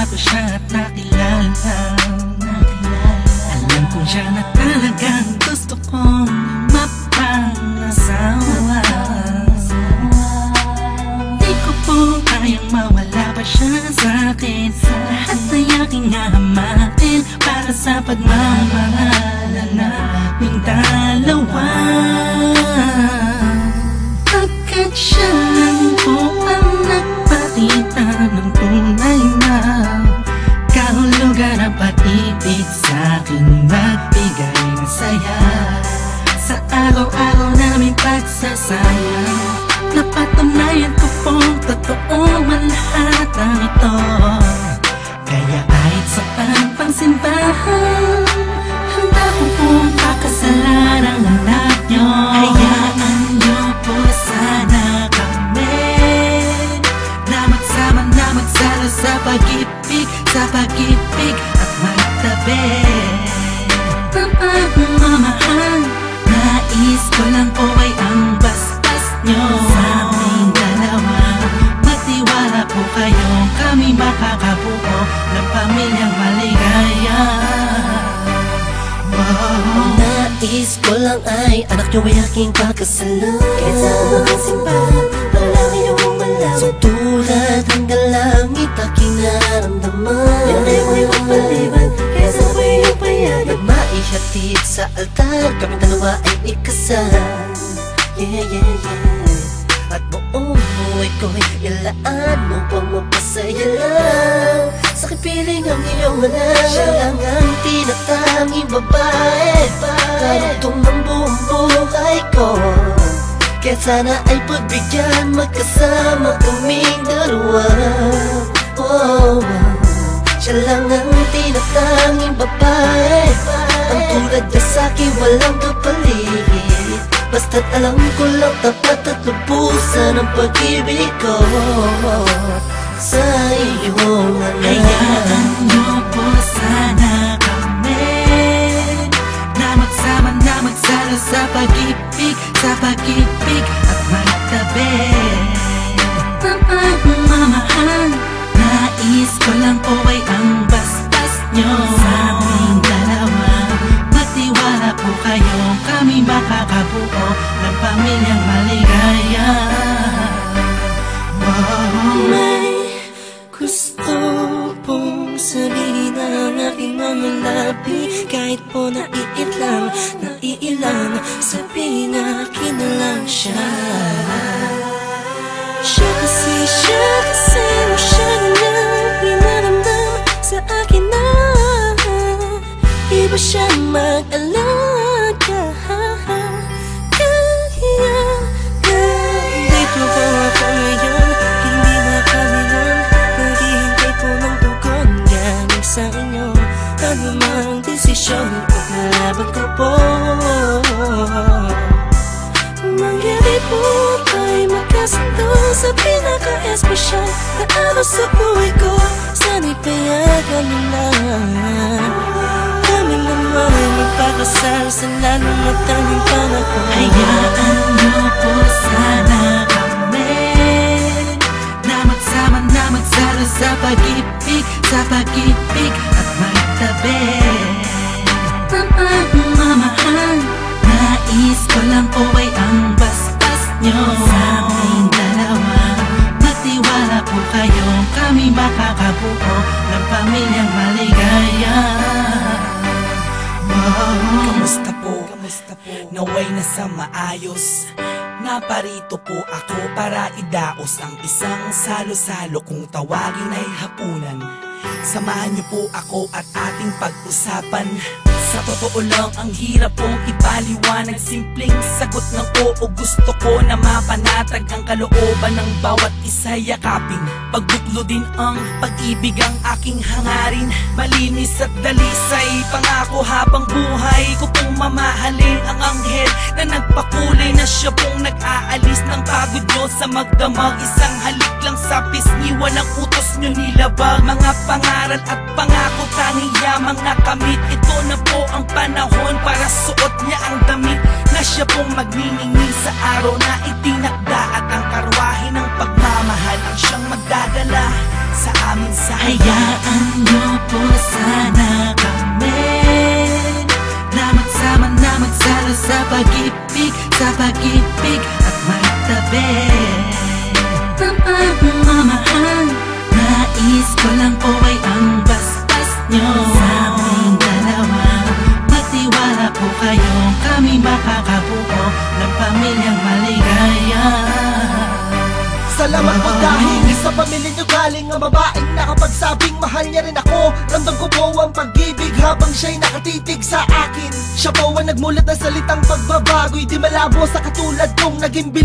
ko siya at nakilala. Alam ko siya na talagang gusto kong mapangasawa. Di ko po kayang mawala pa siya sa'kin. Lahat ay aking hahamakin para sa pagmamahalan naming dalawa. Pagkat siya lang po ang nagpakita ng tunay na kahulugan ng pag-ibig sa'king magbigay ng saya sa araw-araw naming pagsasama. Napatunayan ko pong totoo man lahat ng ito. Kaya kahit saan pang simbahan, handa ko pong pakasalan ang anak nyo. Hayaan nyo po sana kami na magsama na magsalo sa pag-ibig, sa pag-ibig at magtabi ng pagmamahal. Nais ko lang po ay ang basbas nyo sa aming dalawa. Magtiwala po kayo, kami makakabuo ng pamilyang maligaya. Nais ko lang ay anak nyo ay aking pakasalan. Kahit sa mga simbahan, palagi nyo ang malaman. Sa tulad hanggang langit aking naramdaman. Yan ay may mapaliban, kaya sa iyong payagan. Maihatid sa altar, kami dalawa ay ikasal. Yeah, yeah, yeah. At buong buhay ko'y ilaan mo pang mapasaya lang. Sa kipiling ang iyong anak, siya lang ang tinatanging babae. Karugtong ng buong buhay ko, kaya sana ay pagbigyan magkasama kaming dalawa. Oh, siya lang ang tinatanging babae, ang tulad niya sa'kin walang kapalit. Basta't alam ko lang tapat at lubusan ang pag-ibig ko sa iyong anak. Hayaan nyo po sana kami na magsama na magsalo sa pag-ibig, sa pag-ibig at magtabi ng pagmamahal. Nais ko lang po ay ang basbas nyo sa aming dalawa. Magtiwala po kayo, kami makakabuo ng pamilyang maligaya. May gusto pong sabihin ang aking mga labi. Kahit po naiilang, sabihin akin na lang siya. Siya kasi mo siya na pinaramdam sa akin na iba siya mag-alaga. Dito po ako ngayon, hindi na kami nun. Naghihintay po ng tugon galing sa inyo. Ano mang desisyon, iglalaban ko po. Mangyari po tayo magkasundo sa pinaka-espesyal na araw sa buhay ko. Sana'y payagan mo na kami naman ay magpakasal sa lalong matanging panahon. Hayaan nyo po sana kami na magsama na magsalo sa pag-ibig, sa pag-ibig at magtabi ng pagmamahal. Nais ko lang po ay ang basbas nyo sa aming dalawa. Magtiwala po kayo, kami makakabuo ng pamilyang maligaya. Kamusta po? Naway nasa maayos. Naparito po ako para idaos ang isang salo-salo kung tawagin ay hapunan. Samahan niyo po ako at ating pag-usapan. Sa totoo lang ang hirap pong ipaliwanag. Simpleng sagot ng oo, gusto ko na mapanatag ang kalooban ng bawat isa yakapin. Pagbuklo din ang pag-ibig ang aking hangarin. Malinis at dalisay, pangako habang buhay ko pong mamahalin ang anghel na nagpakulay na siya pong nag-aalis ng pagod nyo sa magdamag. Isang halik lang sa pisngi, walang utos nyo nilabag. Mga pangaral at pangako tanging yamang nakamit. Ito na po ang panahon para suot niya ang damit na siya pong magniningning sa araw na itinakda. At ang karwahe ng pagmamahal ang siyang magdadala sa amin sa Hayaan niyo po sana kami na magsama na magsalo sa pag-ibig at magtabi ng pagmamahal. Nais ko lang po ay ang bastas nyo sa aming dalawa. Magtiwala po kayo, kami makakabuo ng pamilyang maligaya. Salamat po dahil sa pamilya nyo galing ang babaeng nakapagsabing mahal niya rin ako. Ramdam ko po ang pag-ibig habang siya'y nakatitig sa akin. Siya po ang nagmulat ng salitang pagbabago'y di malabo sa katulad kong naging bilang